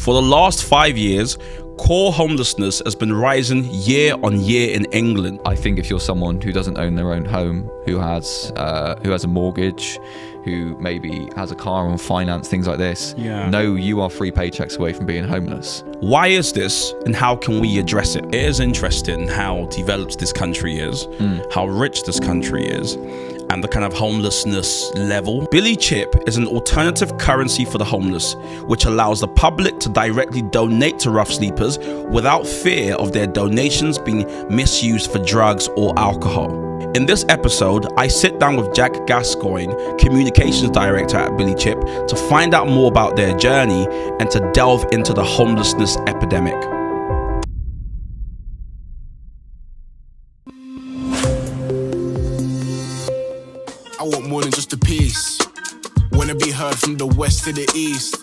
For the last 5 years, core homelessness has been rising year on year in England. I think if you're someone who doesn't own their own home, who has a mortgage, who maybe has a car on finance, things like this, no, you are 3 paychecks away from being homeless. Why is this, and how can we address it? It is interesting how developed this country is, how rich this country is, and the kind of homelessness level. Billy Chip is an alternative currency for the homeless, which allows the public to directly donate to rough sleepers without fear of their donations being misused for drugs or alcohol. In this episode, I sit down with Jack Gascoigne, Communications Director at Billy Chip, to find out more about their journey and to delve into the homelessness epidemic. I want more than just a piece. Wanna be heard from the west to the east.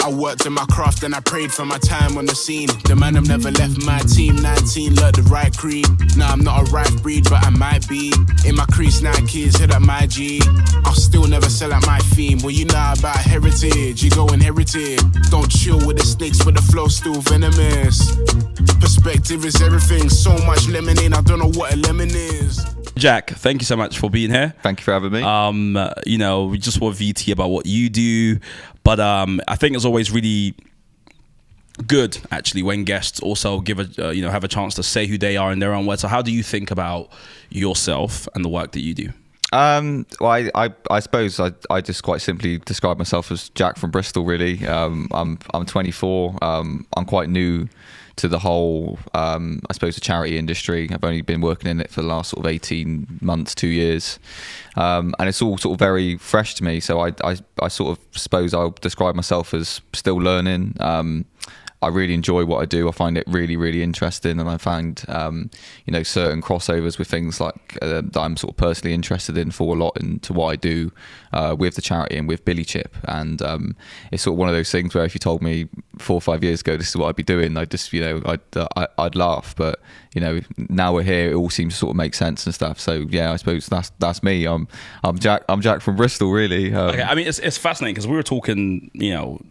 I worked in my craft and I prayed for my time on the scene. The man have never left my team. 19, learned the right creed. Nah, I'm not a right breed, but I might be. In my crease, Nikes, hit up my G. I'll still never sell out my theme. Well, you know about heritage, you go inherited. Don't chill with the snakes, but the flow's still venomous. Perspective is everything. So much lemonade, I don't know what a lemon is. Jack, thank you so much for being here. Thank you for having me. We just want VT about what you do, but I think it's always really good actually when guests also give have a chance to say who they are in their own words. So how do you think about yourself and the work that you do? Well, I suppose I just quite simply describe myself as Jack from Bristol, really. I'm 24. I'm quite new to the whole, I suppose, the charity industry. I've only been working in it for the last sort of 18 months, 2 years. And it's all sort of very fresh to me. So I sort of suppose I'll describe myself as still learning. I really enjoy what I do. I find it really, really interesting, and I find certain crossovers with things like that I'm sort of personally interested in for a lot into what I do with the charity and with Billy Chip. And it's sort of one of those things where if you told me 4 or 5 years ago this is what I'd be doing, I'd just I'd laugh. But now we're here, it all seems to sort of make sense and stuff. So yeah, I suppose that's me. I'm Jack from Bristol, really. Okay, I mean it's fascinating because we were talking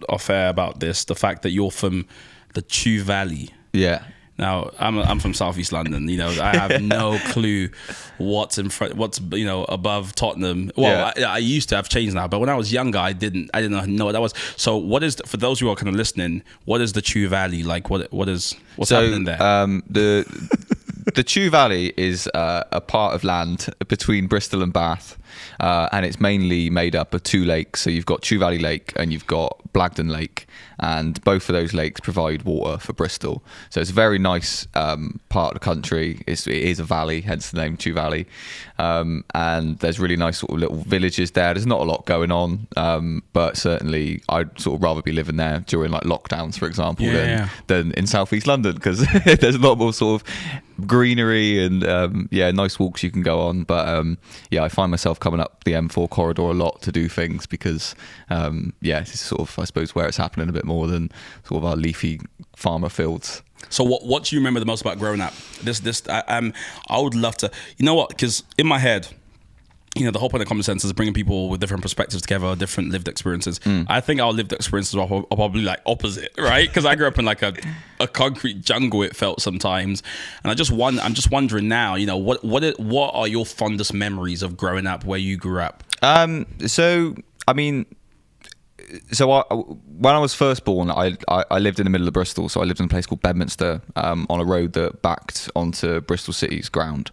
off air about this, the fact that you're from the Chew Valley. Yeah. Now I'm from Southeast London. I have no clue what's above Tottenham. Well, yeah. I used to have changed now, but when I was younger, I didn't know what that was. So what is for those who are kind of listening? What is the Chew Valley like? What's happening there? The Chew Valley is a part of land between Bristol and Bath, and it's mainly made up of 2 lakes. So you've got Chew Valley Lake and you've got Blagdon Lake, and both of those lakes provide water for Bristol. So it's a very nice part of the country. It is a valley, hence the name Chew Valley, and there's really nice sort of little villages there. There's not a lot going on, but certainly I'd sort of rather be living there during like lockdowns, for example, than in Southeast London, because there's a lot more sort of greenery and nice walks you can go on. But I find myself coming up the M4 corridor a lot to do things because it's sort of, I suppose, where it's happening a bit more than sort of our leafy farmer fields. So what do you remember the most about growing up? I would love to, because in my head, the whole point of Common Sense is bringing people with different perspectives together, different lived experiences. I think our lived experiences are probably like opposite, right? Because I grew up in like a concrete jungle, it felt sometimes, and I'm just wondering now, what are your fondest memories of growing up where you grew up? When I was first born, I lived in the middle of Bristol. So I lived in a place called Bedminster, on a road that backed onto Bristol City's ground.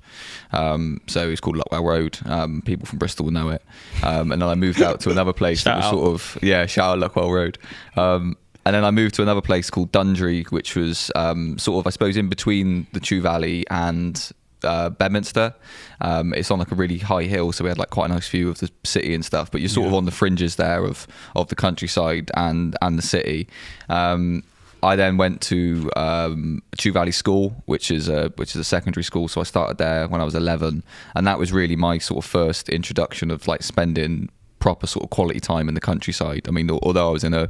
So it's called Luckwell Road. People from Bristol will know it. And then I moved out to another place that was shout out Luckwell Road. And then I moved to another place called Dundry, which was sort of, I suppose, in between the Chew Valley and Bedminster. It's on like a really high hill, so we had like quite a nice view of the city and stuff, but you're sort of on the fringes there of the countryside and the city. I then went to Chew Valley School, which is a secondary school, so I started there when I was 11, and that was really my sort of first introduction of like spending proper sort of quality time in the countryside. I mean, although I was in a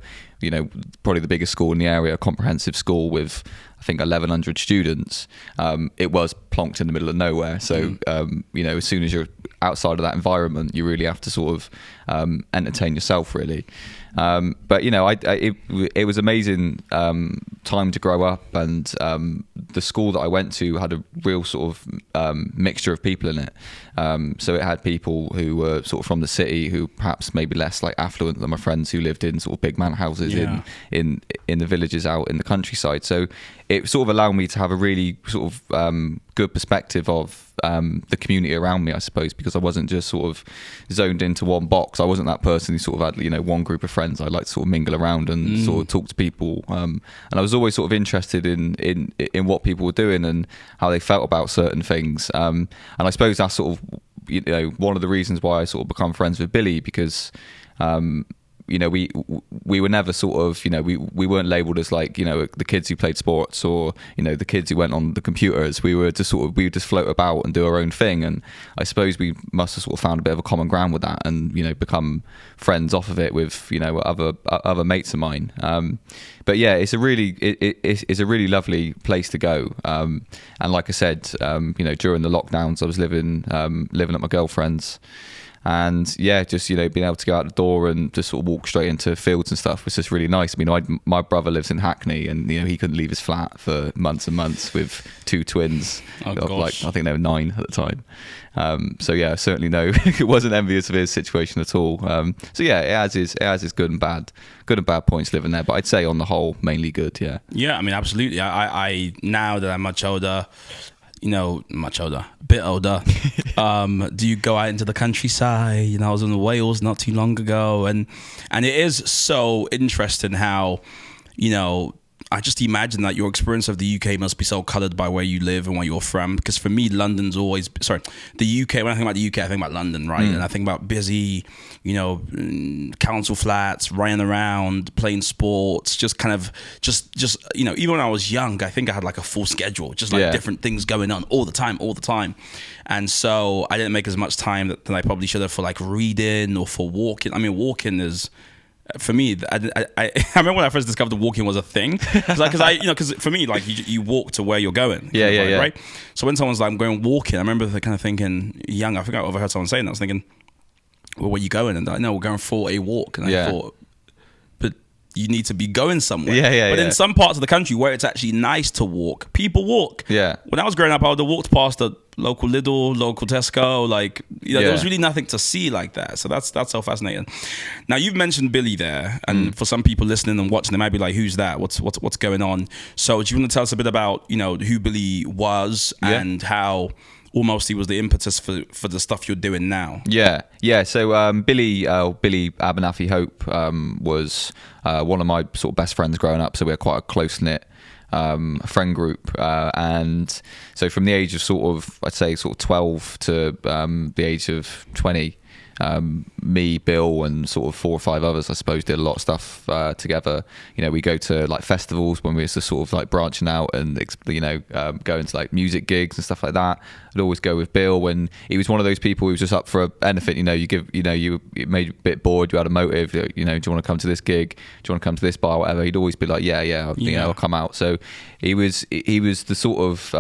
probably the biggest school in the area, a comprehensive school with I think 1,100 students. It was plonked in the middle of nowhere. So as soon as you're outside of that environment, you really have to sort of entertain yourself, really. But it was amazing time to grow up, and the school that I went to had a real sort of mixture of people in it. So it had people who were sort of from the city, who perhaps maybe less like affluent than my friends who lived in sort of big manor houses in the villages out in the countryside. So it sort of allowed me to have a really sort of good perspective of the community around me, I suppose, because I wasn't just sort of zoned into one box. I wasn't that person who sort of had one group of friends. I like to sort of mingle around and sort of talk to people, and I was always sort of interested in what people were doing and how they felt about certain things, and I suppose that's sort of one of the reasons why I sort of become friends with Billy, because we were never sort of we weren't labelled as like the kids who played sports or the kids who went on the computers. We would just float about and do our own thing, and I suppose we must have sort of found a bit of a common ground with that, and become friends off of it with other mates of mine. But yeah, it's a really lovely place to go, and like I said, during the lockdowns I was living at my girlfriend's. And yeah, just being able to go out the door and just sort of walk straight into fields and stuff was just really nice. I mean, my brother lives in Hackney, and he couldn't leave his flat for months and months with two twins. Like I think they were 9 at the time. So yeah, certainly it wasn't envious of his situation at all. So yeah, it has its good and bad points living there. But I'd say on the whole, mainly good. Yeah. Yeah, I mean, absolutely. I now that I'm much older. Bit older. Do you go out into the countryside? I was in Wales not too long ago, and it is so interesting how, I just imagine that your experience of the UK must be so coloured by where you live and where you're from. Because for me, London's always the UK. When I think about the UK, I think about London, right? And I think about busy, council flats, running around, playing sports, just even when I was young, I think I had like a full schedule, just like different things going on all the time. And so I didn't make as much time than I probably should have for like reading or for walking. I mean, walking is. For me, I remember when I first discovered that walking was a thing. Because for me, like you walk to where you're going. Yeah. Right. So when someone's like, I'm going walking, I remember kind of thinking, young. I think I overheard someone saying that. I was thinking, well, where are you going? And they're like, no, we're going for a walk. And I thought, but you need to be going somewhere. But in some parts of the country where it's actually nice to walk, people walk. Yeah. When I was growing up, I would have walked past the local Lidl, local Tesco, there was really nothing to see like that. So that's so fascinating. Now you've mentioned Billy there, and for some people listening and watching, they might be like, "Who's that? What's going on?" So do you want to tell us a bit about who Billy was and how almost he was the impetus for the stuff you're doing now? Yeah. So Billy Abernathy Hope was one of my sort of best friends growing up. So we were quite a close knit friend group, and so from the age of I'd say 12 to the age of 20, me, Bill, and sort of 4 or 5 others, I suppose, did a lot of stuff together. We go to like festivals when we were sort of like branching out and going to like music gigs and stuff like that. I'd always go with Bill, and he was one of those people who was just up for anything. You made a bit bored, you had a motive. Do you want to come to this gig? Do you want to come to this bar? Whatever. He'd always be like, I'll come out. So he was the sort of.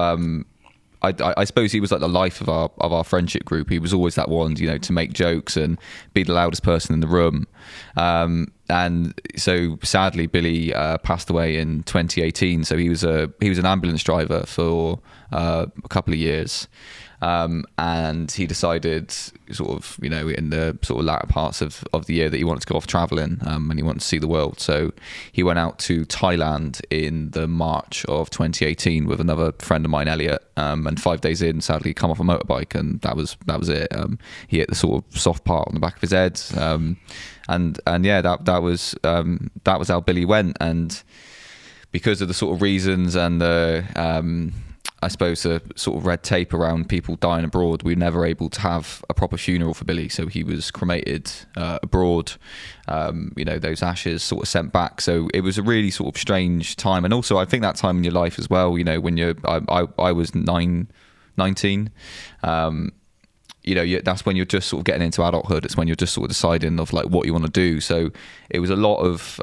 I suppose he was like the life of our friendship group. He was always that one, to make jokes and be the loudest person in the room. And so sadly, Billy passed away in 2018. So he was an ambulance driver for a couple of years. And he decided sort of, in the sort of latter parts of the year that he wanted to go off traveling, and he wanted to see the world. So he went out to Thailand in the March of 2018 with another friend of mine, Elliot, and 5 days in, sadly, come off a motorbike, and that was it. He hit the sort of soft part on the back of his head, and yeah, that was how Billy went. And because of the sort of reasons and the I suppose the sort of red tape around people dying abroad, we were never able to have a proper funeral for Billy. So he was cremated abroad, those ashes sort of sent back. So it was a really sort of strange time. And also I think that time in your life as well, when I was 19, that's when you're just sort of getting into adulthood. It's when you're just sort of deciding of like what you want to do. So it was a lot of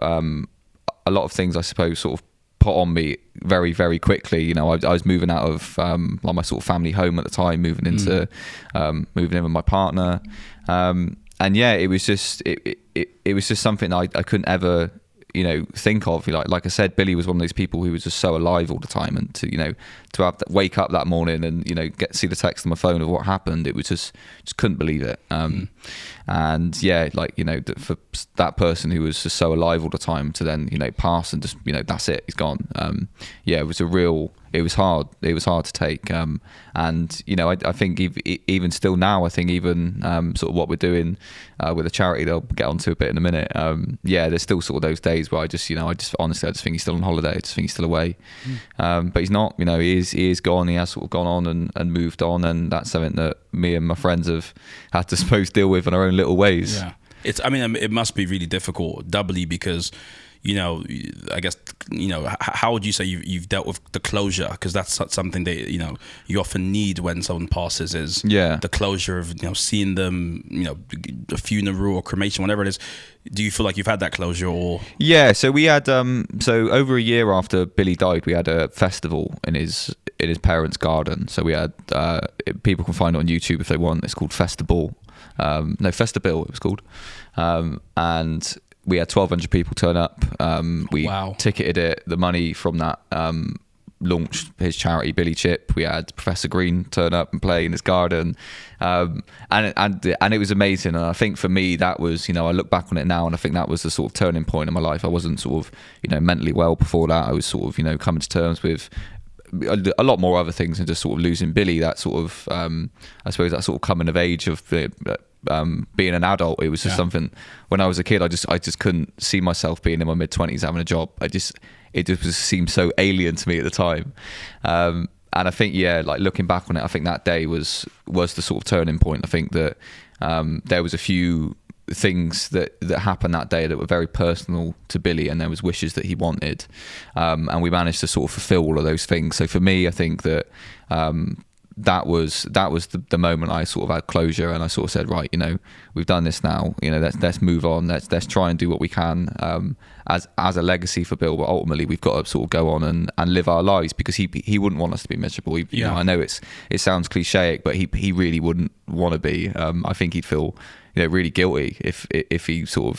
a lot of things I suppose sort of put on me very, very quickly. You know, I was moving out of like my sort of family home at the time, moving into moving in with my partner, and yeah, it was just it was just something I couldn't ever, you know, think of. Like I said, Billy was one of those people who was just so alive all the time, and to, you know, to have wake up that morning and, you know, see the text on my phone of what happened, it was just couldn't believe it. And yeah, like, you know, for that person who was just so alive all the time to then, you know, pass and just, you know, that's it, he's gone. Yeah, it was hard to take. And, you know, I think even still now, I think even sort of what we're doing with a charity, they'll get onto a bit in a minute. Yeah, there's still sort of those days where I just honestly think he's still on holiday. I just think he's still away. But he's not, you know, he is gone. He has sort of gone on and moved on. And that's something that me and my friends have had to, suppose, deal with in our own little ways. Yeah. I mean, it must be really difficult, doubly because, you know, I guess, you know, how would you say you've dealt with the closure? Because that's something that, you know, you often need when someone passes, is the closure of, you know, seeing them, you know, a funeral or cremation, whatever it is. Do you feel like you've had that closure? Or yeah, so we had so over a year after Billy died, we had a festival in his parents' garden. So we had people can find it on YouTube if they want. It's called Festival. Festival it was called, and we had 1,200 people turn up. We ticketed it. The money from that launched his charity, Billy Chip. We had Professor Green turn up and play in his garden, and it was amazing. And I think for me, that was, you know, I look back on it now, and I think that was the sort of turning point in my life. I wasn't sort of, you know, mentally well before that. I was sort of, you know, coming to terms with a lot more other things than just sort of losing Billy. That sort of, I suppose, that sort of coming of age of being an adult. It was just something. When I was a kid, I just couldn't see myself being in my mid-20s having a job. It just seemed so alien to me at the time. And I think, yeah, like looking back on it, I think that day was the sort of turning point. I think that there was a few things that happened that day that were very personal to Billy, and there was wishes that he wanted, and we managed to sort of fulfill all of those things. So for me, I think that that was the moment I sort of had closure, and I sort of said, right, you know, we've done this now, you know, let's move on, let's try and do what we can as a legacy for Bill, but ultimately we've got to sort of go on and live our lives, because he wouldn't want us to be miserable. You know, I know it sounds cliche, but he really wouldn't want to be. I think he'd feel, you know, really guilty if he sort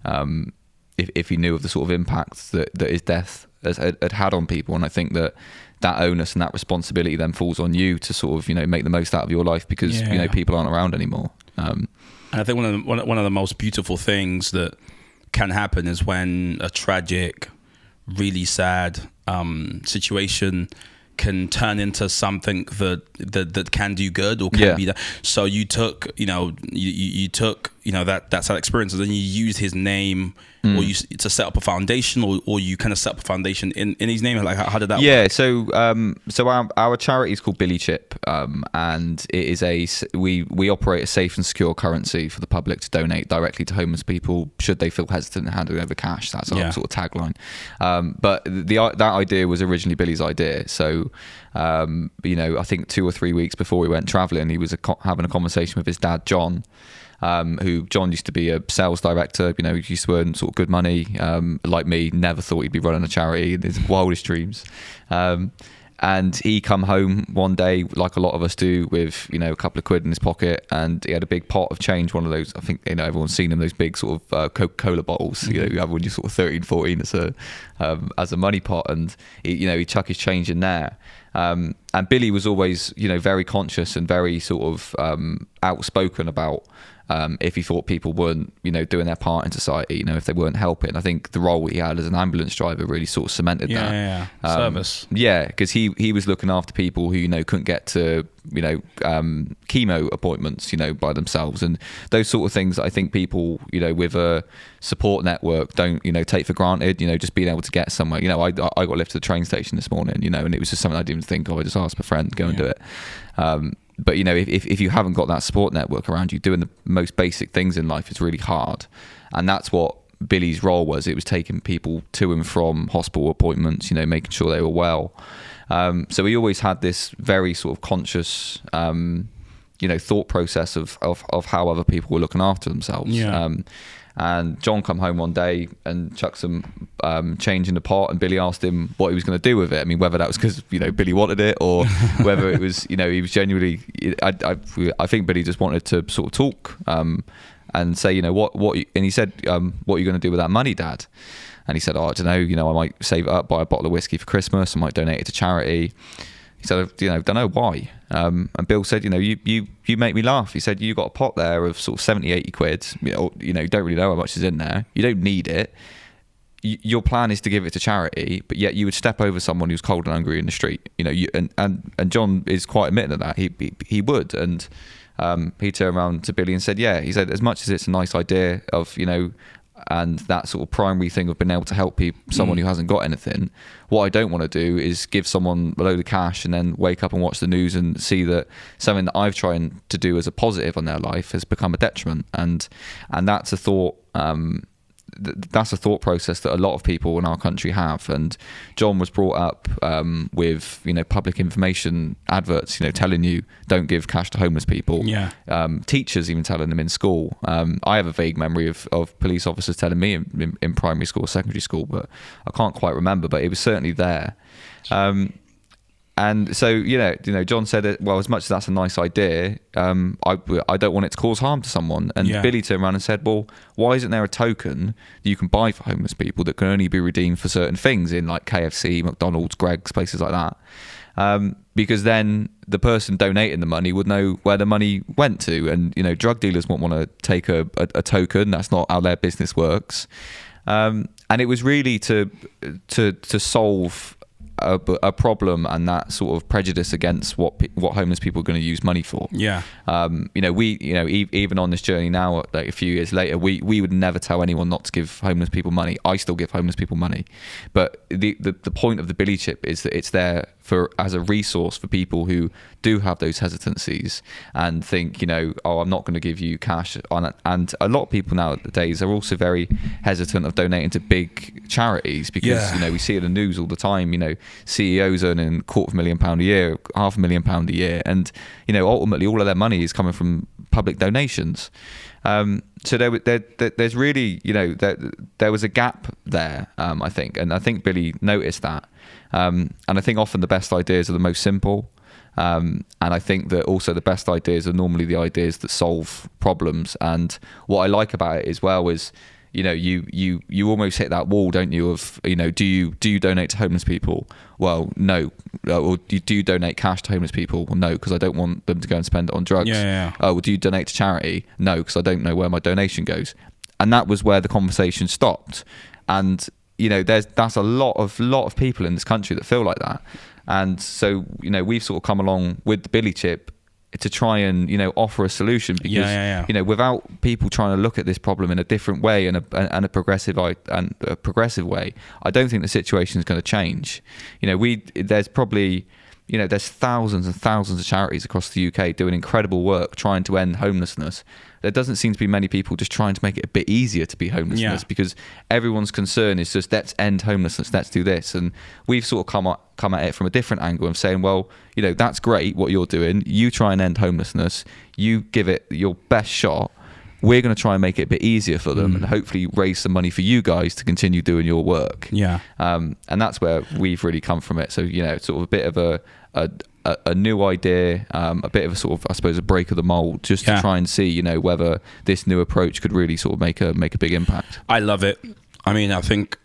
of if he knew of the sort of impact that his death had had on people. And I think that onus and that responsibility then falls on you to sort of, you know, make the most out of your life, because you know, people aren't around anymore. And I think one of the most beautiful things that can happen is when a tragic, really sad situation can turn into something that can do good or can be done. So you took, you know, you took, you know, that sad experience, and then you used his name or you to set up a foundation, or you kind of set up a foundation in his name. Like, how did that work? So our charity is called Billy Chip, and it is we operate a safe and secure currency for the public to donate directly to homeless people should they feel hesitant in handing over cash. That's our sort of tagline. But that idea was originally Billy's idea. So you know, I think 2 or 3 weeks before we went traveling, he was having a conversation with his dad, John. Who John used to be a sales director, you know, he used to earn sort of good money, like me, never thought he'd be running a charity in his wildest dreams. And he come home one day, like a lot of us do, with, you know, a couple of quid in his pocket, and he had a big pot of change, one of those, I think, you know, everyone's seen them, those big sort of Coca-Cola bottles, you know, you have when you're sort of 13, 14 as a money pot, and he chuck his change in there. And Billy was always, you know, very conscious and very sort of outspoken about if he thought people weren't, you know, doing their part in society, you know, if they weren't helping. I think the role he had as an ambulance driver really sort of cemented that. Service. Yeah, because he was looking after people who, you know, couldn't get to, you know, chemo appointments, you know, by themselves, and those sort of things that I think people, you know, with a support network don't, you know, take for granted, you know, just being able to get somewhere. You know, I got lifted to the train station this morning, you know, and it was just something I didn't even think of. I just asked my friend, go and do it. But, you know, if you haven't got that support network around you, doing the most basic things in life is really hard. And that's what Billy's role was. It was taking people to and from hospital appointments, you know, making sure they were well. So he always had this very sort of conscious, you know, thought process of how other people were looking after themselves. And John come home one day and chucked some change in the pot, and Billy asked him what he was going to do with it. I mean, whether that was because Billy wanted it, or whether it was he was genuinely. I think Billy just wanted to sort of talk and say what. And he said, "What are you going to do with that money, Dad?" And he said, "Oh, I don't know. I might save it up, buy a bottle of whiskey for Christmas. I might donate it to charity." He said, "Don't know why." And Bill said, "You make me laugh." He said, "You got a pot there of sort of 70, 80 quid. You don't really know how much is in there. You don't need it. Your plan is to give it to charity, but yet you would step over someone who's cold and hungry in the street. And John is quite admitting of that. He would." And he turned around to Billy and said, "Yeah." He said, "As much as it's a nice idea of and that sort of primary thing of being able to help someone who hasn't got anything, what I don't want to do is give someone a load of cash and then wake up and watch the news and see that something that I've tried to do as a positive on their life has become a detriment." And that's a thought that's a thought process that a lot of people in our country have. And John was brought up with public information adverts telling you don't give cash to homeless people. Teachers even telling them in school. I have a vague memory of police officers telling me in primary school, secondary school, but I can't quite remember, but it was certainly there. And so, John said, as much as that's a nice idea, I don't want it to cause harm to someone. And Billy turned around and said, well, why isn't there a token that you can buy for homeless people that can only be redeemed for certain things in like KFC, McDonald's, Greggs, places like that? Because then the person donating the money would know where the money went to. And, drug dealers won't want to take a token. That's not how their business works. And it was really to solve a problem and that sort of prejudice against what homeless people are going to use money for. Even on this journey now, like a few years later, we would never tell anyone not to give homeless people money. I still give homeless people money, but the point of the Billy Chip is that it's there as a resource for people who do have those hesitancies and think, I'm not going to give you cash on it. And a lot of people nowadays are also very hesitant of donating to big charities because we see in the news all the time, CEOs earning £250,000 a year, £500,000 a year, and ultimately all of their money is coming from public donations. So there's really there was a gap there, I think, and I think Billy noticed that, and I think often the best ideas are the most simple, and I think that also the best ideas are normally the ideas that solve problems. And what I like about it as well is you almost hit that wall, don't you, of do you donate to homeless people? Well, no. Or do you donate cash to homeless people? Well, no, because I don't want them to go and spend it on drugs. Oh, well, do you donate to charity? No, because I don't know where my donation goes. And that was where the conversation stopped. And that's a lot of people in this country that feel like that. And so we've sort of come along with the Billy Chip to try and offer a solution, because without people trying to look at this problem in a different way and a progressive way, I don't think the situation is going to change. There's probably there's thousands and thousands of charities across the UK doing incredible work trying to end homelessness. There doesn't seem to be many people just trying to make it a bit easier to be homeless, because everyone's concern is just, let's end homelessness, let's do this. And we've sort of come at it from a different angle of saying, well, that's great what you're doing. You try and end homelessness. You give it your best shot. We're going to try and make it a bit easier for them and hopefully raise some money for you guys to continue doing your work. And that's where we've really come from it. So, it's sort of a bit of a new idea, a bit of a sort of, I suppose, a break of the mold, just to try and see, whether this new approach could really sort of make a big impact. I love it. I mean, I think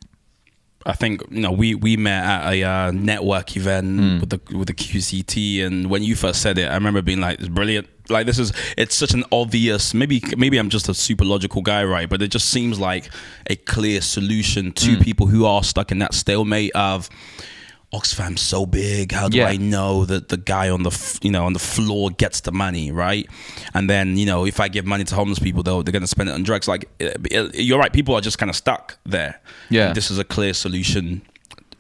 we met at a network event with the QCT, and when you first said it, I remember being like, it's brilliant. Like, it's such an obvious, maybe I'm just a super logical guy, right? But it just seems like a clear solution to people who are stuck in that stalemate of, Oxfam's so big, how do I know that the guy on the floor gets the money, right? And then if I give money to homeless people, they're going to spend it on drugs. Like, you're right, people are just kind of stuck there. And this is a clear solution,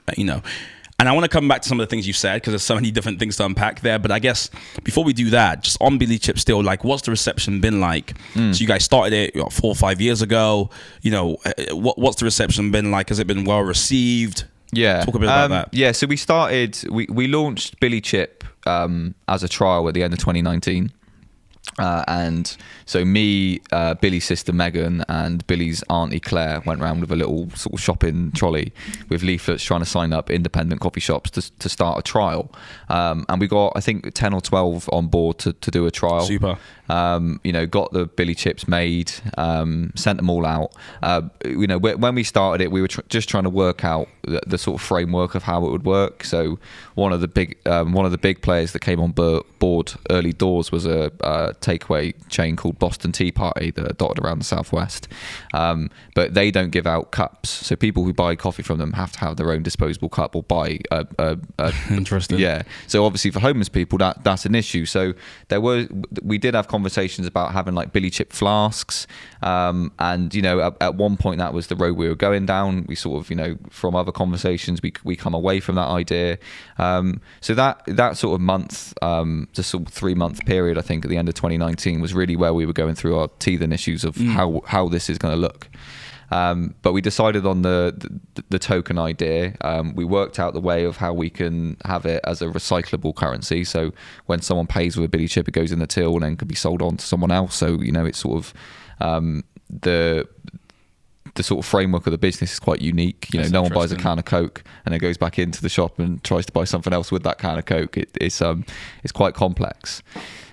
And I want to come back to some of the things you said, because there's so many different things to unpack there. But I guess before we do that, just on Billy Chip still, like, what's the reception been like? So you guys started it 4 or 5 years ago. What's the reception been like? Has it been well received? Talk a bit about that. So we launched Billy Chip as a trial at the end of 2019. And so me, Billy's sister Megan, and Billy's auntie Claire went around with a little sort of shopping trolley with leaflets trying to sign up independent coffee shops to start a trial. And we got, I think, 10 or 12 on board to do a trial. Super. Got the Billy chips made, sent them all out. When we started it, we were just trying to work out the sort of framework of how it would work. So one of the big players that came on board early doors was a takeaway chain called Boston Tea Party that are dotted around the southwest. But they don't give out cups, so people who buy coffee from them have to have their own disposable cup or buy a Interesting. Yeah. So obviously for homeless people that's an issue. So we did have conversations about having like Billy chip flasks, and at one point that was the road we were going down. We sort of from other conversations we come away from that idea. So that sort of month, the sort of 3-month period, I think at the end of 2019 was really where we were going through our teething issues of how this is going to look. But we decided on the token idea. We worked out the way of how we can have it as a recyclable currency. So when someone pays with a Billy chip, it goes in the till and then can be sold on to someone else. So it's sort of the sort of framework of the business is quite unique. No one buys a can of Coke and then goes back into the shop and tries to buy something else with that can of Coke. It's quite complex.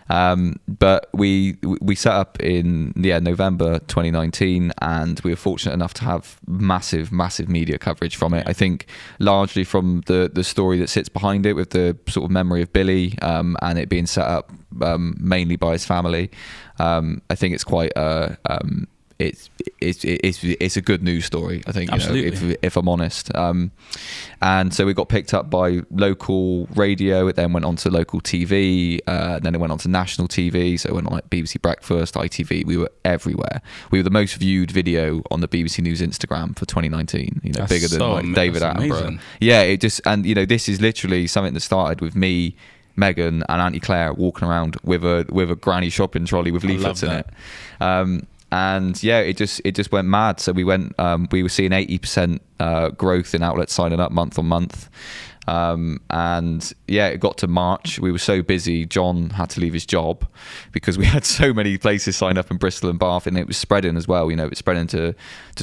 But we set up in November 2019, and we were fortunate enough to have massive media coverage from it. I think largely from the story that sits behind it with the sort of memory of Billy, and it being set up mainly by his family. I think it's quite it's a good news story, I think. If I'm honest. And so we got picked up by local radio. It then went on to local TV. Then it went on to national TV. So it went on like BBC Breakfast, ITV. We were everywhere. We were the most viewed video on the BBC News Instagram for 2019. Bigger than like David Attenborough. Amazing. Yeah, this is literally something that started with me, Megan, and Auntie Claire walking around with a granny shopping trolley with leaflets in it. And yeah, it just went mad. So we were seeing 80% growth in outlets signing up month on month. And yeah, it got to March. We were so busy, John had to leave his job because we had so many places signed up in Bristol and Bath, and it was spreading as well. It was spreading to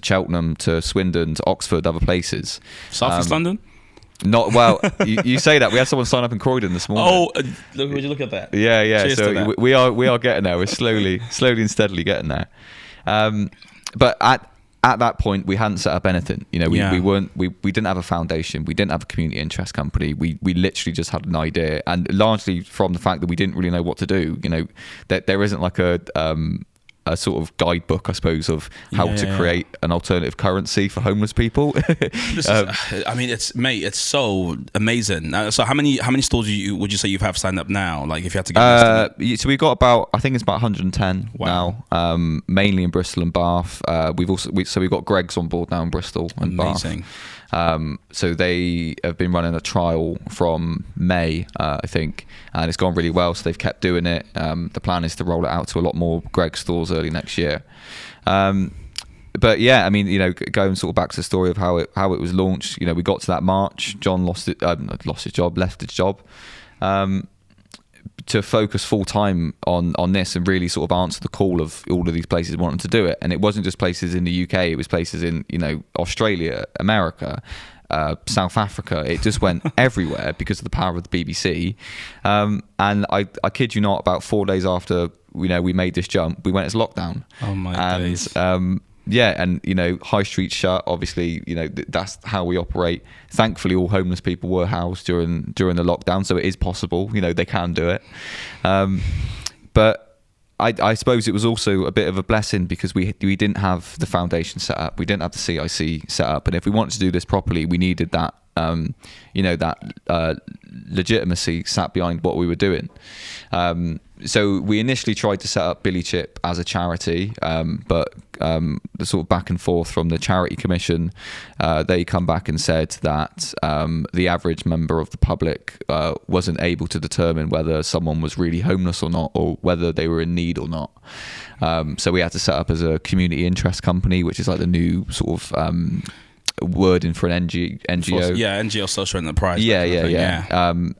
Cheltenham, to Swindon, to Oxford, other places. South East London? Not well. you say that. We had someone sign up in Croydon this morning. Oh, would you look at that? Yeah. Cheers so we are getting there. We're slowly and steadily getting there. But at that point, we hadn't set up anything. We didn't have a foundation. We didn't have a community interest company. We literally just had an idea, and largely from the fact that we didn't really know what to do. That there isn't like a sort of guidebook, I suppose, of how to create an alternative currency for homeless people. It's so amazing. So how many stores would you say you have signed up now? Like if you had to give so we've got I think it's about 110 now, mainly in Bristol and Bath. We've got Greg's on board now in Bristol and amazing. Bath. So they have been running a trial from May, I think, and it's gone really well. So they've kept doing it. The plan is to roll it out to a lot more Greg stores early next year. But yeah, going sort of back to the story of how it was launched. We got to that March. John left his job. To focus full time on this and really sort of answer the call of all of these places wanting to do it. And it wasn't just places in the UK, it was places in Australia, America, South Africa. It just went everywhere because of the power of the BBC. And I kid you not, about 4 days after we made this jump, we went as lockdown. Oh my days. Yeah, and high streets shut. Obviously, that's how we operate. Thankfully, all homeless people were housed during the lockdown, so it is possible. They can do it. But I suppose it was also a bit of a blessing because we didn't have the foundation set up. We didn't have the CIC set up, and if we wanted to do this properly, we needed that legitimacy sat behind what we were doing. So we initially tried to set up Billy Chip as a charity, but the sort of back and forth from the Charity Commission, they come back and said that the average member of the public wasn't able to determine whether someone was really homeless or not, or whether they were in need or not. So we had to set up as a community interest company, which is like the new sort of wording for an NGO. Yeah, NGO social enterprise. Yeah.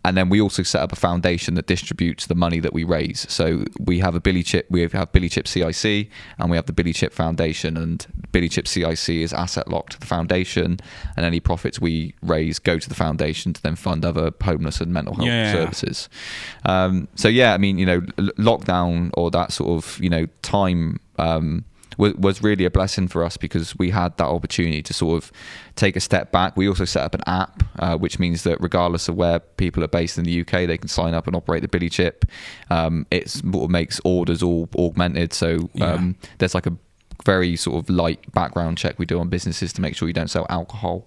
And then we also set up a foundation that distributes the money that we raise. So we have Billy Chip CIC, and we have the Billy Chip Foundation, and Billy Chip CIC is asset locked to the foundation, and any profits we raise go to the foundation to then fund other homeless and mental health services. So yeah, I mean, lockdown or that sort of time was really a blessing for us, because we had that opportunity to sort of take a step back. We also set up an app, which means that regardless of where people are based in the UK, they can sign up and operate the Billy Chip. It sort of makes orders all augmented. So there's like a very sort of light background check we do on businesses to make sure you don't sell alcohol.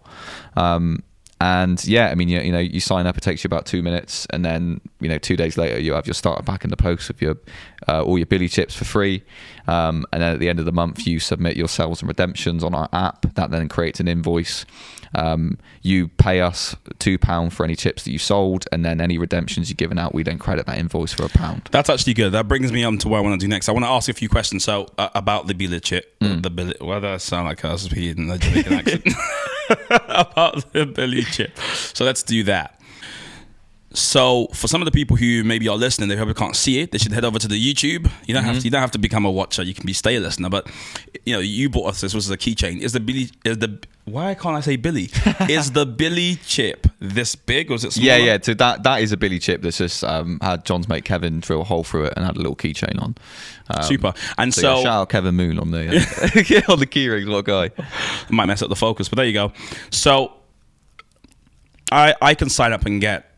And yeah, I mean, you sign up, it takes you about 2 minutes, and then 2 days later you have your starter pack in the post with your all your Billy Chips for free. And then at the end of the month, you submit your sales and redemptions on our app. That then creates an invoice. You pay us £2 for any chips that you sold, and then any redemptions you've given out, we then credit that invoice for £1. That's actually good. That brings me on to what I want to do next. I want to ask you a few questions. So about the Billy Chip, why do I sound like I was speaking in a Jamaican accent? About the Billy Chip. So let's do that. So for some of the people who maybe are listening, they probably can't see it, they should head over to the YouTube. You don't have to become a watcher. You can stay a listener. But you bought us this was a keychain. Why can't I say Billy? Is the Billy Chip this big, or is it smaller? Yeah. So that is a Billy Chip that's just had John's mate Kevin drill a hole through it and had a little keychain on. Super. And so shout out Kevin Moon on the on the key rings. What a guy! Might mess up the focus, but there you go. So I can sign up and get.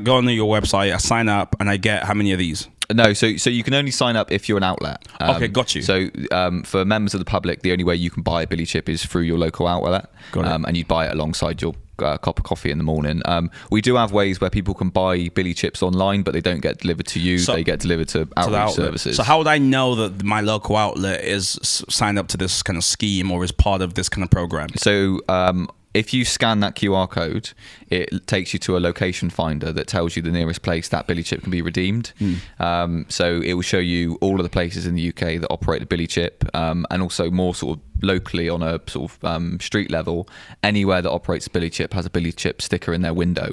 Go on your website, I sign up, and I get how many of these? No, so you can only sign up if you're an outlet. Okay, got you. So for members of the public, the only way you can buy a Billy Chip is through your local outlet. Got it. And you buy it alongside your cup of coffee in the morning. We do have ways where people can buy Billy Chips online, but they don't get delivered to you. They get delivered to outreach services. So how would I know that my local outlet is signed up to this kind of scheme or is part of this kind of program? So if you scan that QR code, it takes you to a location finder that tells you the nearest place that Billy Chip can be redeemed. So it will show you all of the places in the UK that operate the Billy Chip, and also more sort of locally on a sort of street level, anywhere that operates a Billy Chip has a Billy Chip sticker in their window.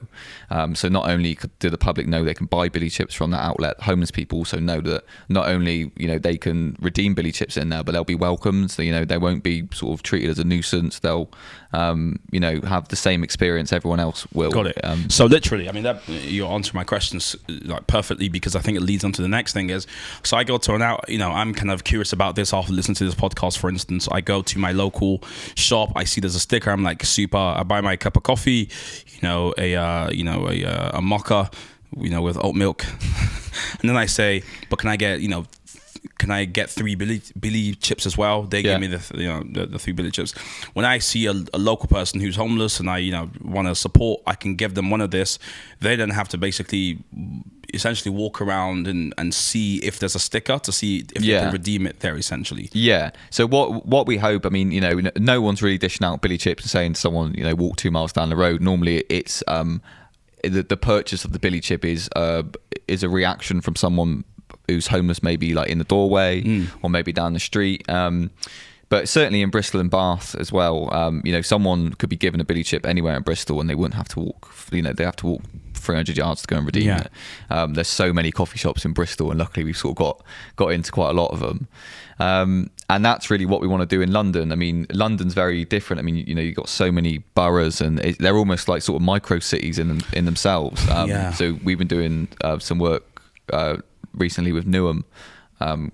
So not only do the public know they can buy Billy Chips from that outlet, homeless people also know that not only they can redeem Billy Chips in there, but they'll be welcomed. So, they won't be sort of treated as a nuisance. They'll have the same experience everyone else will. Got it. So literally, I mean, you're answering my questions like perfectly, because I think it leads on to the next thing is, so I go to I'm kind of curious about this after listening to this podcast, for instance. I go to my local shop, I see there's a sticker, I'm like, super, I buy my cup of coffee, a mocha, with oat milk. And then I say, but can I get 3 Billy Chips as well? They give me the 3 Billy Chips. When I see a local person who's homeless and I want to support, I can give them one of this. They then have to basically essentially walk around and see if there's a sticker to see if they can redeem it there, essentially. Yeah. So what we hope, I mean, no one's really dishing out Billy Chips and saying to someone, walk 2 miles down the road. Normally it's the purchase of the Billy Chip is a reaction from someone who's homeless, maybe like in the doorway or maybe down the street. But certainly in Bristol and Bath as well, someone could be given a Billy Chip anywhere in Bristol and they wouldn't have to walk, they have to walk 300 yards to go and redeem it. There's so many coffee shops in Bristol, and luckily we've sort of got into quite a lot of them. And that's really what we want to do in London. I mean, London's very different. I mean, you've got so many boroughs, and they're almost like sort of micro cities in themselves. So we've been doing some work recently with Newham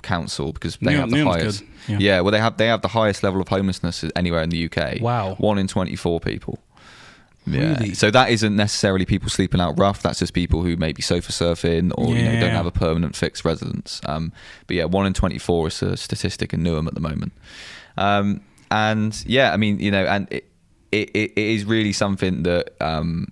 Council, because they have the highest. Well, they have the highest level of homelessness anywhere in the UK. Wow. 1 in 24 people. Really? So that isn't necessarily people sleeping out rough. That's just people who may be sofa surfing or don't have a permanent fixed residence. But 1 in 24 is a statistic in Newham at the moment. And I mean, and it is really something that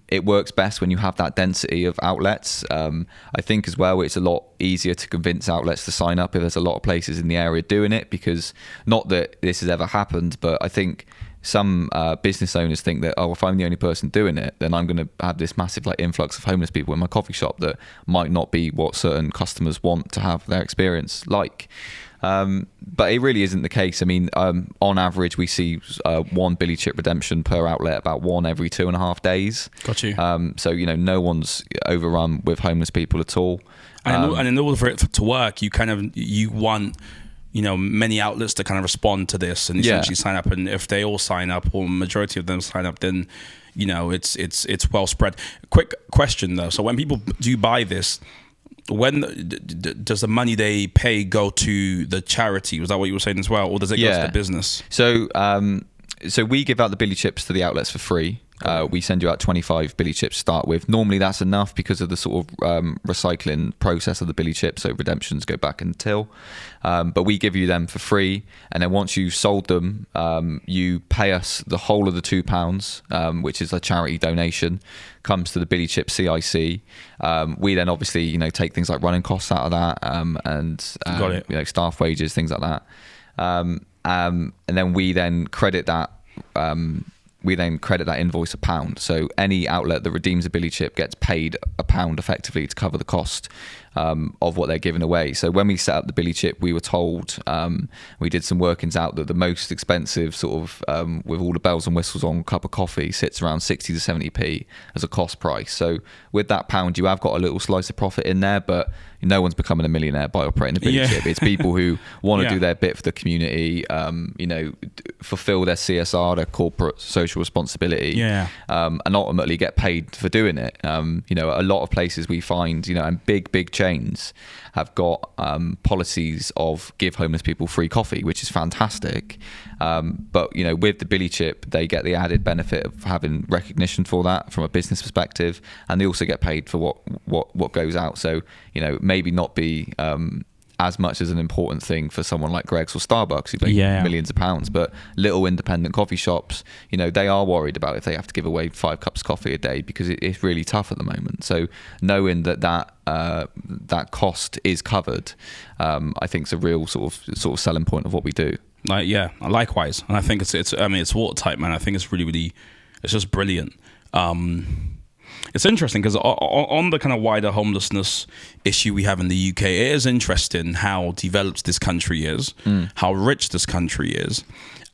it works best when you have that density of outlets. I think as well, it's a lot easier to convince outlets to sign up if there's a lot of places in the area doing it, because not that this has ever happened, but I think some business owners think that, if I'm the only person doing it, then I'm going to have this massive influx of homeless people in my coffee shop that might not be what certain customers want to have their experience like. But it really isn't the case. I mean, on average, we see one billy chip redemption per outlet, about one every 2.5 days. Got you. So, no one's overrun with homeless people at all. And in order for it to work, you want many outlets to kind of respond to this and essentially sign up. And if they all sign up, or majority of them sign up, then it's well spread. Quick question though: so when people do buy this, when does the money they pay go to the charity? Was that what you were saying as well, or does it go to the business? So we give out the billy chips to the outlets for free. We send you out 25 billy chips to start with. Normally that's enough because of the sort of recycling process of the billy chips, so redemptions go back in the till. But we give you them for free, and then once you've sold them, you pay us the whole of the £2, which is a charity donation, comes to the billy chip CIC. We then obviously take things like running costs out of that, and staff wages, things like that. And then we then credit that. We then credit that invoice £1. So any outlet that redeems a billy chip gets paid £1 effectively to cover the cost of what they're giving away. So when we set up the billy chip, we were told, we did some workings out, that the most expensive sort of, with all the bells and whistles on, cup of coffee sits around 60 to 70p as a cost price. So with that £1, you have got a little slice of profit in there, but no one's becoming a millionaire by operating a billy chip. It's people who want to do their bit for the community, fulfill their CSR, their corporate social responsibility, and ultimately get paid for doing it. A lot of places we find, and big chains have got policies of give homeless people free coffee, which is fantastic. But with the billy chip, they get the added benefit of having recognition for that from a business perspective, and they also get paid for what goes out. So maybe not be as much as an important thing for someone like Greggs or Starbucks who make millions of pounds, but little independent coffee shops, they are worried about if they have to give away 5 cups of coffee a day, because it's really tough at the moment. So knowing that cost is covered, I think is a real sort of selling point of what we do. Likewise, and I think it's watertight, man. I think it's really, it's just brilliant. It's interesting because on the kind of wider homelessness issue we have in the UK, it is interesting how developed this country is, how rich this country is,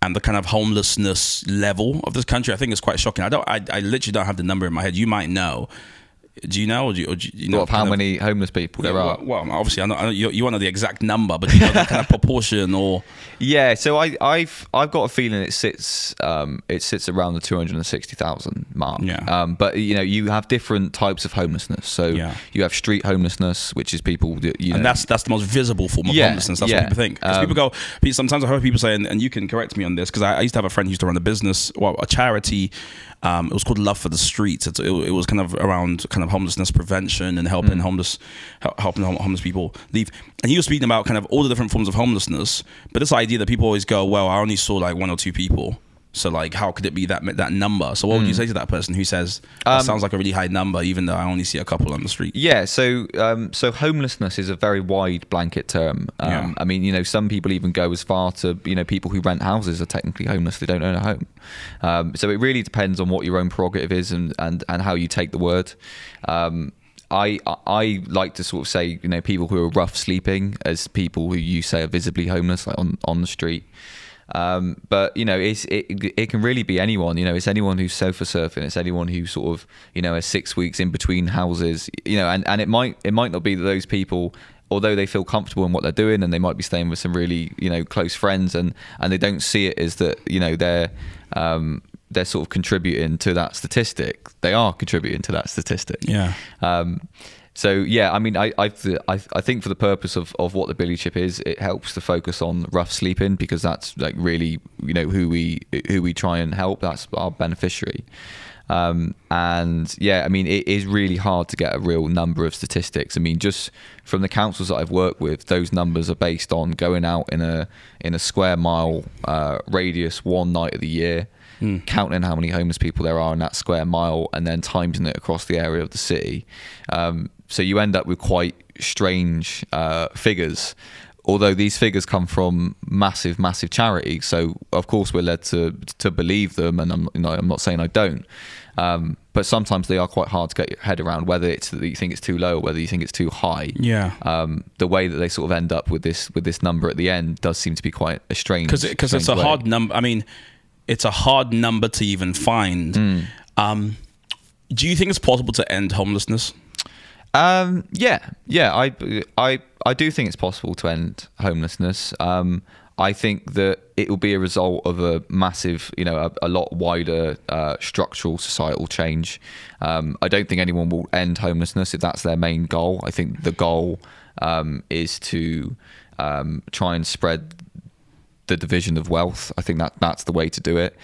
and the kind of homelessness level of this country. I think it's quite shocking. I literally don't have the number in my head. You might know. Do you know? Or do you know of how many homeless people there are? Well, obviously, I know you won't know the exact number, but you know the kind of proportion, or So I've got a feeling it sits around the 260,000 mark. But you have different types of homelessness. So you have street homelessness, which is people that and that's the most visible form of homelessness. That's what people think. Because people go. Sometimes I heard people say, and you can correct me on this, because I used to have a friend who used to run a business, a charity. It was called Love for the Streets. It was kind of around kind of homelessness prevention and helping homeless people leave. And he was speaking about kind of all the different forms of homelessness, but this idea that people always go, well, I only saw like 1 or 2 people. So like, how could it be that number? So what would you say to that person who says that sounds like a really high number, even though I only see a couple on the street? So homelessness is a very wide blanket term. I mean, some people even go as far to, people who rent houses are technically homeless. They don't own a home. So it really depends on what your own prerogative is and how you take the word. I like to sort of say, people who are rough sleeping as people who you say are visibly homeless, like on the street. But it can really be anyone. It's anyone who's sofa surfing. It's anyone who sort of is 6 weeks in between houses. And it might not be that those people, although they feel comfortable in what they're doing, and they might be staying with some really close friends, and they don't see it as that they're sort of contributing to that statistic. They are contributing to that statistic. I mean, I think for the purpose of what the billy chip is, it helps to focus on rough sleeping, because that's like really who we try and help. That's our beneficiary. I mean, it is really hard to get a real number of statistics. I mean, just from the councils that I've worked with, those numbers are based on going out in a square mile radius one night of the year, counting how many homeless people there are in that square mile, and then timesing it across the area of the city. So you end up with quite strange figures, although these figures come from massive charities. So of course we're led to believe them, and I'm not saying I don't. But sometimes they are quite hard to get your head around, whether it's that you think it's too low or whether you think it's too high. The way that they sort of end up with this number at the end does seem to be quite a strange, because it's a hard number. I mean, it's a hard number to even find. Do you think it's possible to end homelessness? Yeah, I do think it's possible to end homelessness. I think that it will be a result of a massive, a lot wider structural societal change. I don't think anyone will end homelessness if that's their main goal. I think the goal is to try and spread the division of wealth. I think that's the way to do it,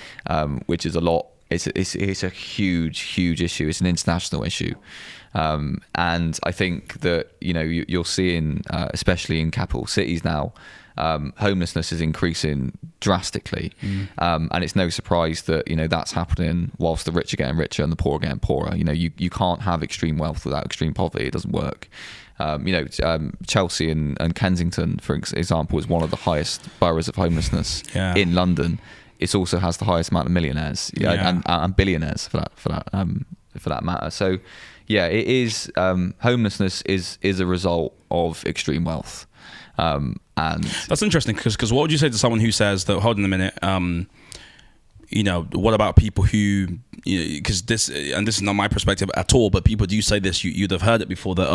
which is a lot. It's a huge issue. It's an international issue. And I think that, you'll see especially in capital cities now, homelessness is increasing drastically. And it's no surprise that, that's happening whilst the rich are getting richer and the poor are getting poorer. You can't have extreme wealth without extreme poverty. It doesn't work. Chelsea and Kensington, for example, is one of the highest boroughs of homelessness in London. It also has the highest amount of millionaires and billionaires for that matter. So, it is homelessness is a result of extreme wealth, and that's interesting because what would you say to someone who says that? Hold on a minute. What about people who, because this is not my perspective at all, but people do say this. You'd have heard it before that,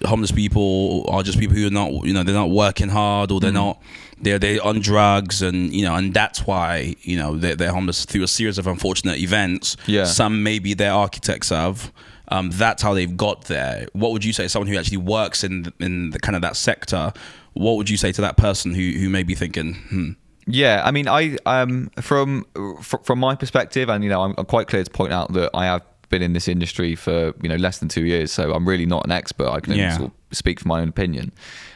homeless people are just people who are not, they're not working hard, or they're not, they're on drugs, and that's why, they're homeless through a series of unfortunate events. Some maybe they're architects of. That's how they've got there. What would you say to someone who actually works in the kind of that sector? What would you say to that person who may be thinking, Yeah, I mean, from my perspective, and I'm quite clear to point out that I have been in this industry for less than 2 years, so I'm really not an expert. I can only sort of speak from my own opinion.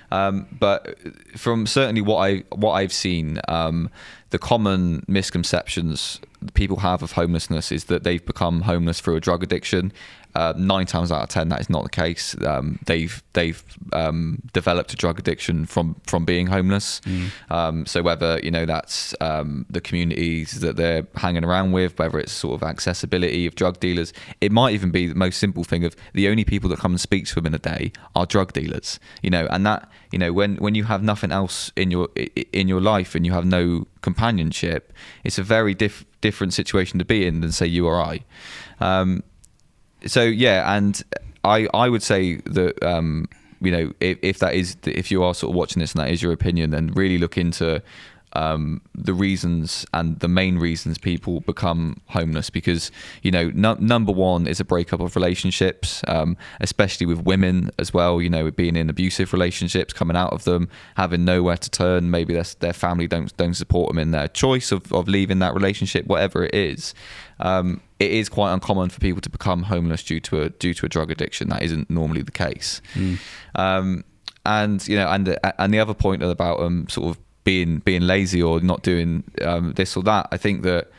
But from certainly what I've seen, the common misconceptions people have of homelessness is that they've become homeless through a drug addiction. 9 times out of 10, that is not the case. They've developed a drug addiction from being homeless. So whether that's the communities that they're hanging around with, whether it's sort of accessibility of drug dealers, it might even be the most simple thing of the only people that come and speak to them in a day are drug dealers. And that when you have nothing else in your life and you have no companionship, it's a very different situation to be in than say you or I. And I would say that if you are sort of watching this and that is your opinion, then really look into the reasons and the main reasons people become homeless, because number one is a breakup of relationships, especially with women as well, being in abusive relationships, coming out of them, having nowhere to turn. Maybe their family don't support them in their choice of leaving that relationship, whatever it is. It is quite uncommon for people to become homeless due to a drug addiction. That isn't normally the case. And the other point about sort of being lazy or not doing this or that, I think that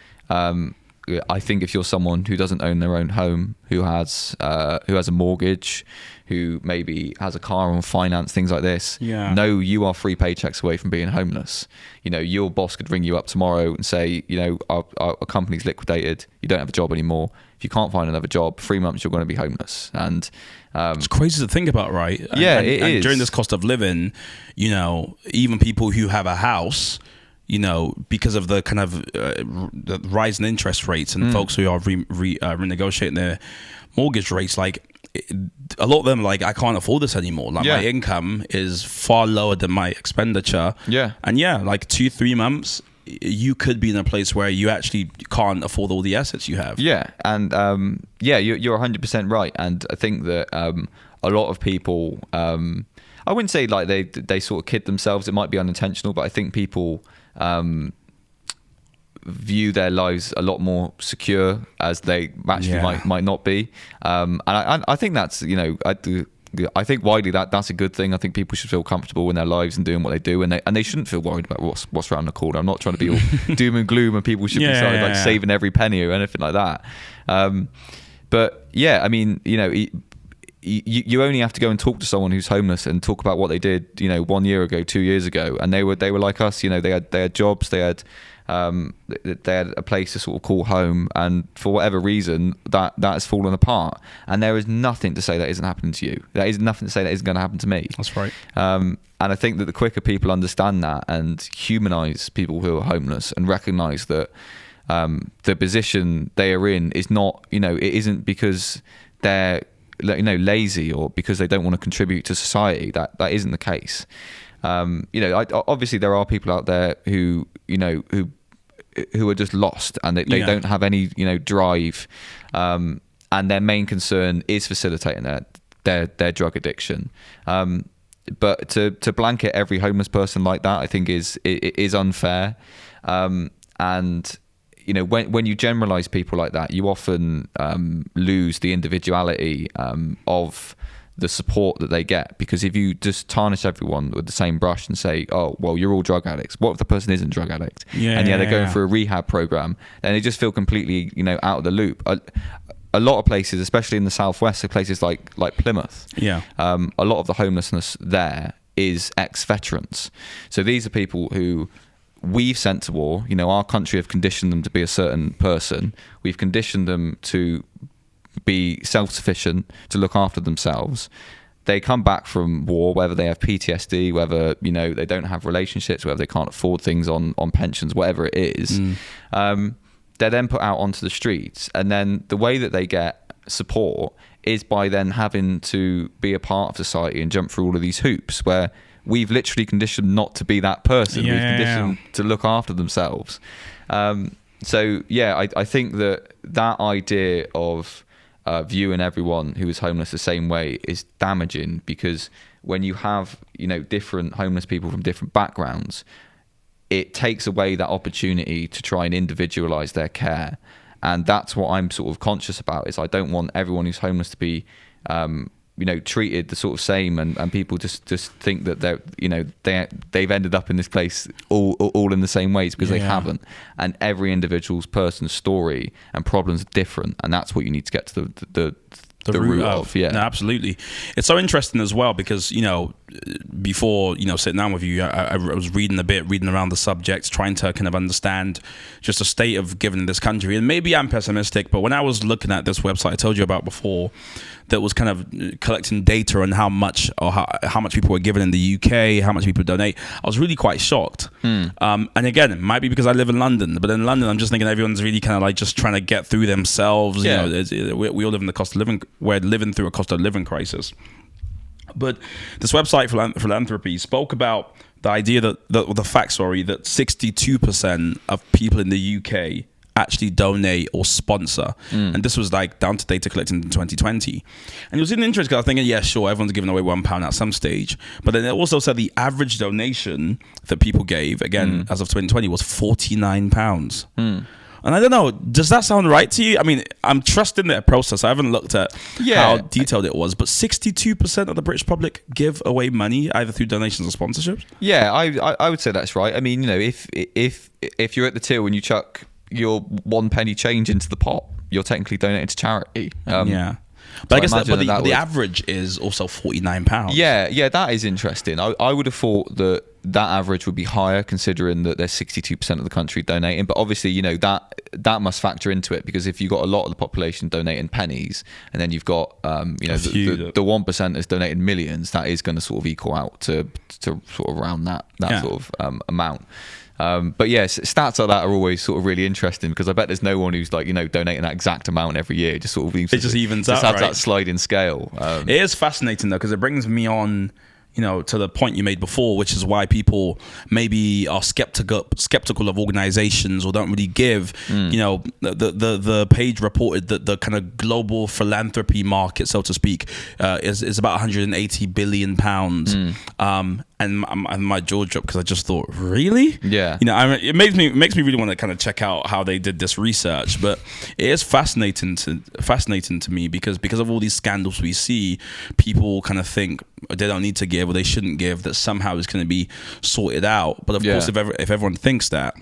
if you're someone who doesn't own their own home, who has a mortgage, who maybe has a car on finance, things like this, no, you are 3 paychecks away from being homeless. Your boss could ring you up tomorrow and say, our company's liquidated, you don't have a job anymore. If you can't find another job, 3 months you're going to be homeless. And it's crazy to think about, right? It is. During this cost of living, even people who have a house, because of the kind of the rise in interest rates and folks who are renegotiating their mortgage rates, a lot of them I can't afford this anymore. My income is far lower than my expenditure. And 2-3 months you could be in a place where you actually can't afford all the assets you have. And you're 100% right. And I think that a lot of people, I wouldn't say they sort of kid themselves, it might be unintentional, but I think people view their lives a lot more secure as they actually might not be, and I think that's I think widely that's a good thing. I think people should feel comfortable in their lives and doing what they do, and they shouldn't feel worried about what's around the corner. I'm not trying to be all doom and gloom, and people should be saving every penny or anything like that. But I mean, you only have to go and talk to someone who's homeless and talk about what they did, 1 year ago, 2 years ago, and they were like us. They had jobs, they had They had a place to sort of call home, and for whatever reason, that has fallen apart. And there is nothing to say that isn't happening to you. There is nothing to say that isn't going to happen to me. That's right. And I think that the quicker people understand that and humanise people who are homeless and recognise that the position they are in is not, it isn't because they're lazy or because they don't want to contribute to society. That isn't the case. Obviously there are people out there who are just lost, and they don't have any drive, and their main concern is facilitating their drug addiction. But to blanket every homeless person like that, I think is unfair. And when you generalize people like that, you often lose the individuality of the support that they get. Because if you just tarnish everyone with the same brush and say, oh, well, you're all drug addicts. What if the person isn't a drug addict? They're going through a rehab program, then they just feel completely, out of the loop. A lot of places, especially in the southwest, so places like Plymouth, a lot of the homelessness there is ex-veterans. So these are people who we've sent to war. Our country have conditioned them to be a certain person. We've conditioned them to be self-sufficient, to look after themselves. They come back from war, whether they have PTSD, whether they don't have relationships, whether they can't afford things on pensions, whatever it is. They're then put out onto the streets, and then the way that they get support is by then having to be a part of society and jump through all of these hoops where we've literally conditioned not to be that person. We've conditioned to look after themselves. I think that idea of viewing everyone who is homeless the same way is damaging, because when you have different homeless people from different backgrounds, it takes away that opportunity to try and individualize their care. And that's what I'm sort of conscious about, is I don't want everyone who's homeless to be treated the sort of same, and people just think that they've ended up in this place all in the same ways, because they haven't. And every individual's person's story and problems are different, and that's what you need to get to the root of. No, absolutely. It's so interesting as well, because before sitting down with you, I was reading around the subject, trying to kind of understand just the state of given in this country. And maybe I'm pessimistic, but when I was looking at this website I told you about before, that was kind of collecting data on how much people were given in the UK, how much people donate, I was really quite shocked. And again, it might be because I live in London, but in London I'm just thinking everyone's really kind of like just trying to get through themselves. We all live in the cost of living, we're living through a cost of living crisis. But this website, Philanthropy, spoke about the idea that 62% of people in the UK actually donate or sponsor. And this was like down to data collected in 2020. And it was interesting because I was thinking, yeah, sure, everyone's giving away £1 at some stage. But then it also said the average donation that people gave, again, as of 2020, was £49. And I don't know, does that sound right to you? I mean, I'm trusting their process. I haven't looked at how detailed it was, but 62% of the British public give away money either through donations or sponsorships. Yeah, I would say that's right. I mean, if you're at the till and you chuck your 1 penny change into the pot, you're technically donating to charity. But I guess the average is also £49. Yeah, that is interesting. I would have thought that average would be higher, considering that there's 62% of the country donating. But obviously, that must factor into it, because if you've got a lot of the population donating pennies, and then you've got the 1% is donating millions, that is going to sort of equal out to sort of around that sort of amount. But yes, stats like that are always sort of really interesting, because I bet there's no one who's like donating that exact amount every year. It just sort of evens out, has that sliding scale. It is fascinating though, because it brings me on to the point you made before, which is why people maybe are skeptical of organizations or don't really give. The page reported that the kind of global philanthropy market, so to speak, is about £180 billion. And my jaw dropped, because I just thought, really? Yeah. It makes me really want to kind of check out how they did this research. But it is fascinating to me, because of all these scandals we see, people kind of think they don't need to give, or they shouldn't give, that somehow it's going to be sorted out. But of course, if everyone thinks that,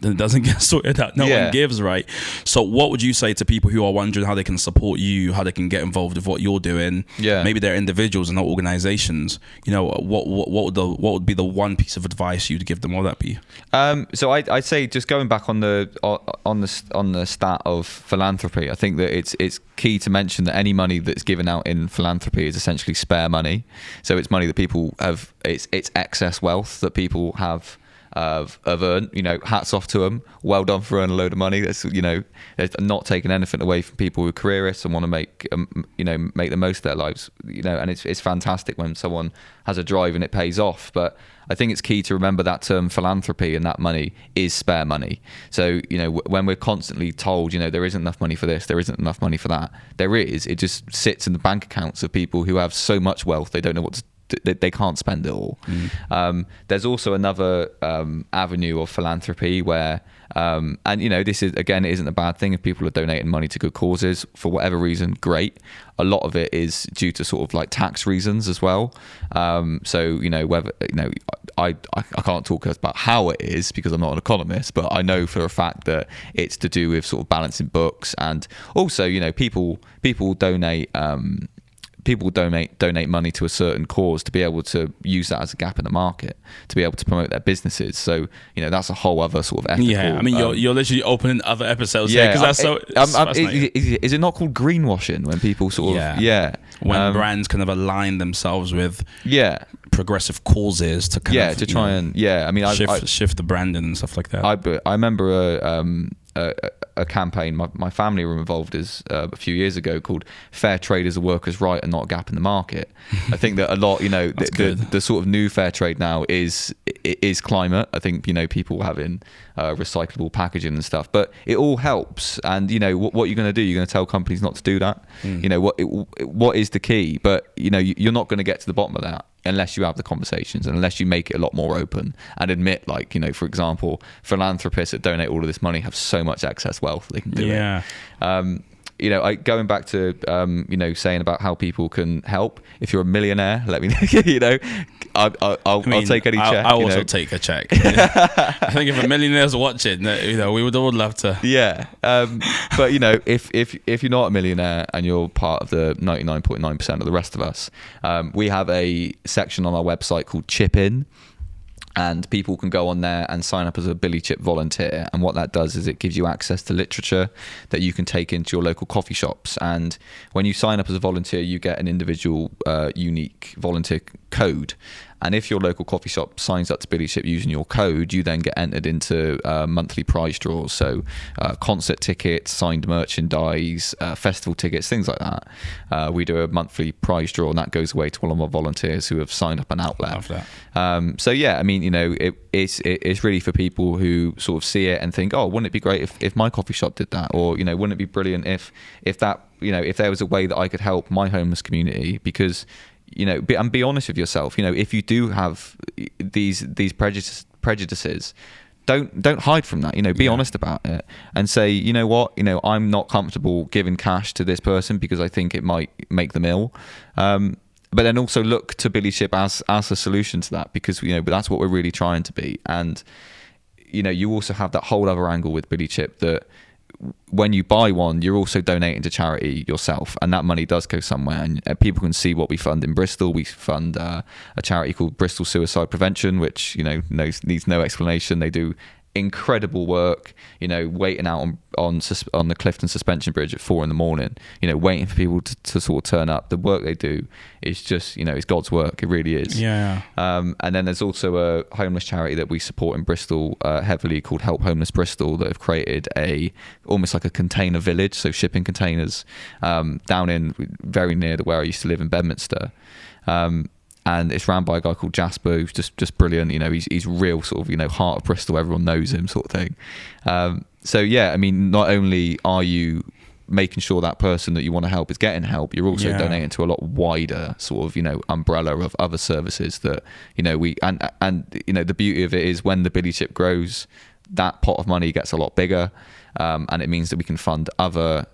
then it doesn't get sorted out. No one gives, right? So what would you say to people who are wondering how they can support you, how they can get involved with what you're doing? Yeah. Maybe they're individuals and not organizations. You know, what would be the one piece of advice you'd give them? What would that be? So I'd say, just going back on the stat of philanthropy, I think that it's key to mention that any money that's given out in philanthropy is essentially spare money. So it's money that people have, it's excess wealth that people have earned. You know, hats off to them. Well done for earning a load of money. That's, you know, it's not taking anything away from people who are careerists and want to make the most of their lives. You know, and it's fantastic when someone has a drive and it pays off. But I think it's key to remember that term philanthropy, and that money is spare money. So, you know, when we're constantly told, you know, there isn't enough money for this, there isn't enough money for that, there is. It just sits in the bank accounts of people who have so much wealth they don't know what to do. They can't spend it all. There's also another avenue of philanthropy where, and you know, this is, again, it isn't a bad thing if people are donating money to good causes for whatever reason. Great. A lot of it is due to sort of like tax reasons as well. So, you know, whether, you know, I can't talk about how it is because I'm not an economist, but I know for a fact that it's to do with sort of balancing books, and also, you know, people donate money to a certain cause to be able to use that as a gap in the market to be able to promote their businesses. So, you know, that's a whole other sort of ethical. Yeah, I mean, you're literally opening other episodes here because that's so. Is it not called greenwashing when people sort of when brands kind of align themselves with progressive causes to kind of to try and I mean shift the branding and stuff like that. I remember a campaign my family were involved as a few years ago called "Fair Trade is a Worker's Right and Not a Gap in the Market." I think that a lot, you know, the sort of new fair trade now is climate. I think, you know, people having recyclable packaging and stuff, but it all helps. And, you know, what you're going to do, you're going to tell companies not to do that. You know, what is the key? But, you know, you're not going to get to the bottom of that unless you have the conversations and unless you make it a lot more open and admit, like, you know, for example, philanthropists that donate all of this money have so much excess wealth they can do it. You know, going back to you know, saying about how people can help. If you're a millionaire, let me know. You know, I'll take any check. I'll also take a check. I think if a millionaire's watching, you know, we would all love to. Yeah, but you know, if you're not a millionaire and you're part of the 99.9% of the rest of us, we have a section on our website called Chip In. And people can go on there and sign up as a Billy Chip volunteer. And what that does is it gives you access to literature that you can take into your local coffee shops. And when you sign up as a volunteer, you get an individual unique volunteer code. And if your local coffee shop signs up to Billy Chip using your code, you then get entered into monthly prize draws. So concert tickets, signed merchandise, festival tickets, things like that. We do a monthly prize draw, and that goes away to all of our volunteers who have signed up an outlet. Love that. So yeah, I mean, you know, it's really for people who sort of see it and think, oh, wouldn't it be great if my coffee shop did that? Or, you know, wouldn't it be brilliant if that, you know, if there was a way that I could help my homeless community? Because, you know, be honest with yourself. You know, if you do have these prejudices, don't hide from that. You know, be honest about it and say, you know what, you know, I'm not comfortable giving cash to this person because I think it might make them ill. But then also look to Billy Chip as a solution to that, because, you know, that's what we're really trying to be. And, you know, you also have that whole other angle with Billy Chip that when you buy one, you're also donating to charity yourself, and that money does go somewhere. And people can see what we fund in Bristol. We fund a charity called Bristol Suicide Prevention, which, you know, needs no explanation. They do incredible work, you know, waiting out on the Clifton Suspension Bridge at 4 a.m, you know, waiting for people to sort of turn up. The work they do is just, you know, it's God's work. It really is. And then there's also a homeless charity that we support in Bristol heavily called Help Homeless Bristol, that have created almost like a container village, so shipping containers down in very near to where I used to live in Bedminster. And it's ran by a guy called Jasper, who's just brilliant. You know, he's real sort of, you know, heart of Bristol, everyone knows him sort of thing. So yeah, I mean, not only are you making sure that person that you want to help is getting help, you're also donating to a lot wider sort of, you know, umbrella of other services that, you know, and you know, the beauty of it is when the Billy Chip grows, that pot of money gets a lot bigger, and it means that we can fund other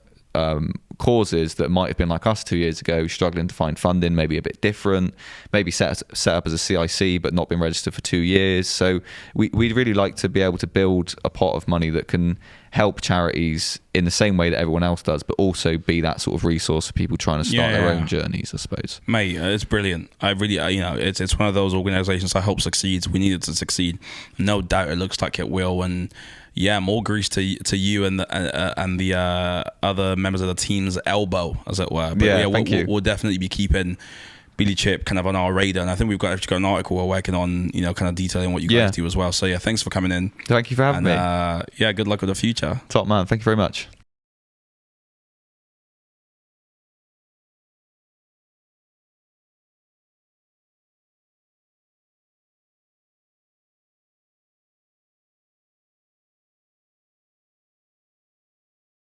causes that might have been like us 2 years ago, struggling to find funding, maybe a bit different, maybe set up as a CIC but not been registered for 2 years. So we'd really like to be able to build a pot of money that can help charities in the same way that everyone else does, but also be that sort of resource for people trying to start their own journeys, I suppose. Mate, it's brilliant. I really, it's one of those organisations I hope succeeds. We need it to succeed. No doubt it looks like it will. And yeah, more grease to you and the other members of the team's elbow, as it were. But thank you. We'll definitely be keeping Billy Chip kind of on our radar, and I think we've actually got an article we're working on, kind of detailing what you guys do as well. So yeah, thanks for coming in. Thank you for having me. Yeah, good luck with the future. Top man, thank you very much.